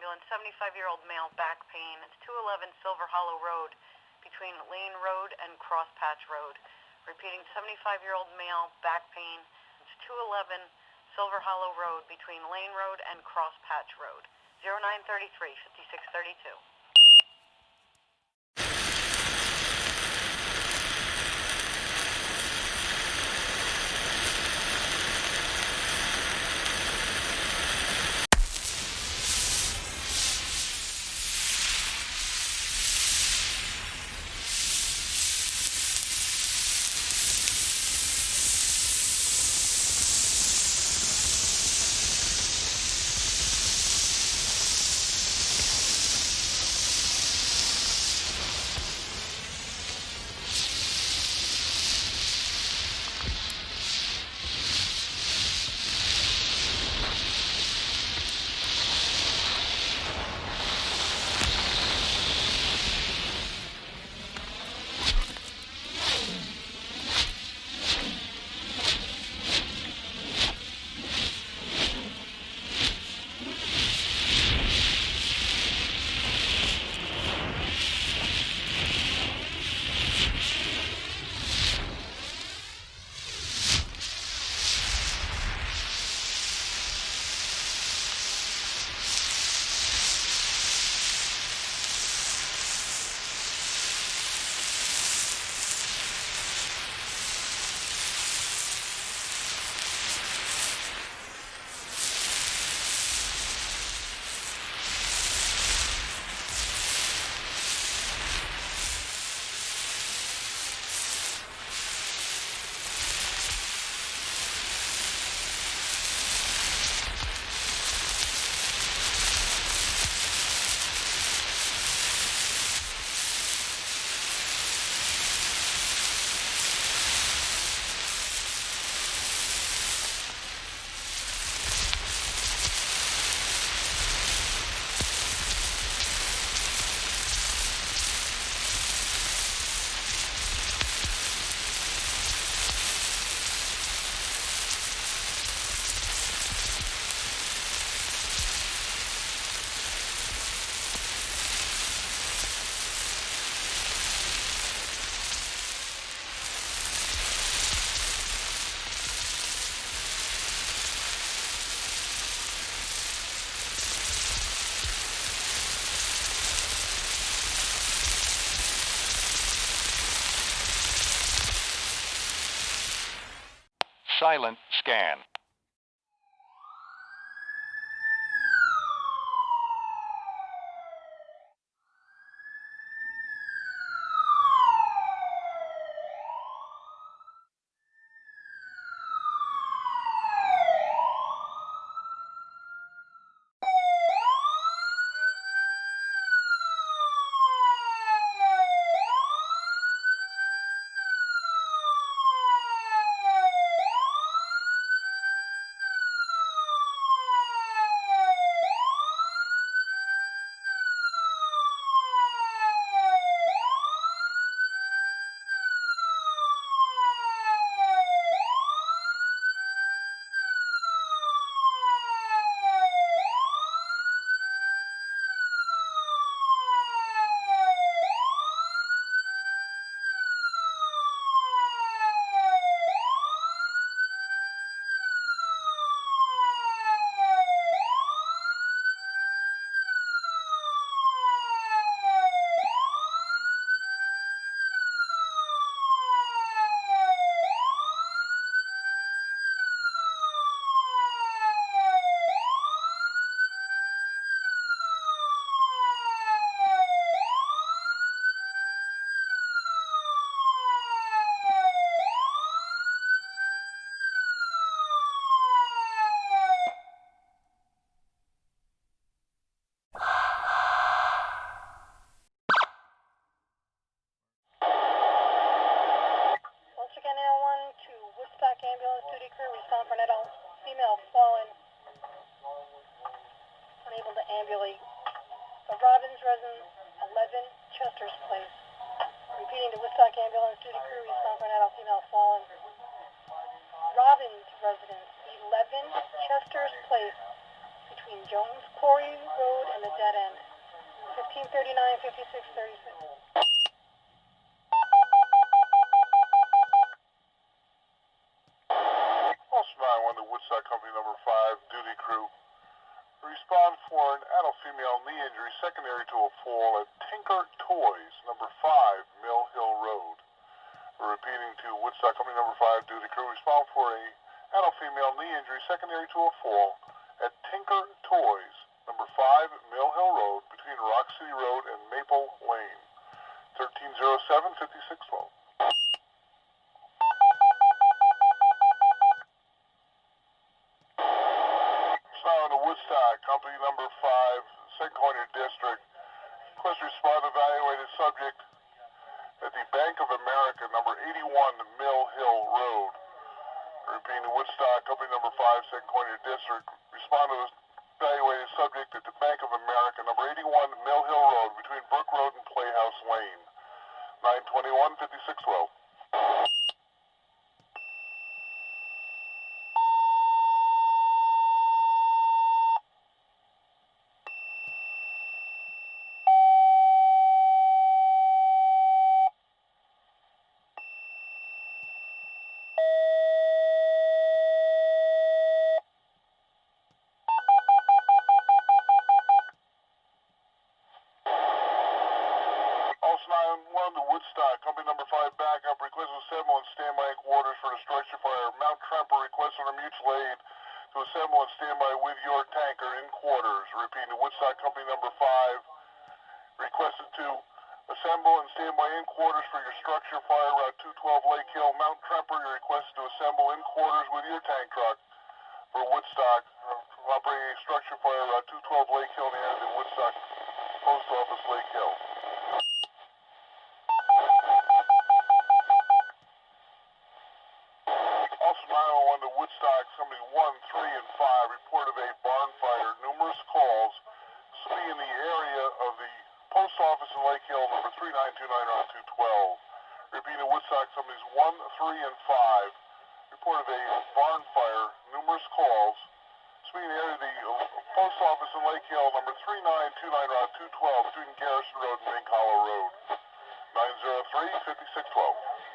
ambulance, 75-year-old male, back pain. It's 211 Silver Hollow Road between Lane Road and Crosspatch Road. Repeating, 75-year-old male, back pain. It's 211 Silver Hollow Road between Lane Road and Crosspatch Road. 0933, 5632. Silent scan. Ambulance duty crew, respond for net female fallen, unable to ambulate. The Robbins residence, 11 Chester's Place. Repeating to Woodstock Ambulance duty crew, respond for net female fallen. Robbins residence, 11 Chester's Place, between Jones Quarry Road and the dead end. 1539, 5636. Also 911 to Woodstock Company number 5, duty crew. Respond for an adult female knee injury secondary to a fall at Tinker Toys, number 5, Mill Hill Road. We're repeating to Woodstock Company number 5, duty crew. Respond for a adult female knee injury secondary to a fall at Tinker Toys, number 5, Mill Hill Road, between Rock City Road and Maple Lane. 1307, 5612. Now to Woodstock Company number 5, St. Clair District. Request respond evaluated subject at the Bank of America, number 81 Mill Hill Road. Repeating to Woodstock Company number 5, St. Clair District. Respond to evaluated subject at the Bank of America, number 81 Mill Hill Road, between Brook Road and Playhouse Lane. 921, 5612. Also 911 to Woodstock Company number 5, backup. Request to assemble and standby in quarters for the structure fire. Mount Tremper request for mutual aid to assemble and standby with your tanker in quarters. Repeating to Woodstock Company number 5, requested to assemble and standby in quarters for your structure fire. Route 212 Lake Hill. Mount Tremper, you're requested to assemble in quarters with your tank truck for Woodstock. Operating a structure fire. Route 212 Lake Hill near the Woodstock Post Office, Lake Hill. Also 911 to Woodstock, somebody 1, 3, and 5, report of a barn fire. Numerous calls. Somebody in the area of the post office in Lake Hill, number 3929 Route 212. Repeating to Woodstock, somebody's 1, 3, and 5, report of a barn fire. Numerous calls. Somebody in the area of the post office in Lake Hill, number 3929 Route 212, between Garrison Road and Mink Hollow Road. 903, 5612.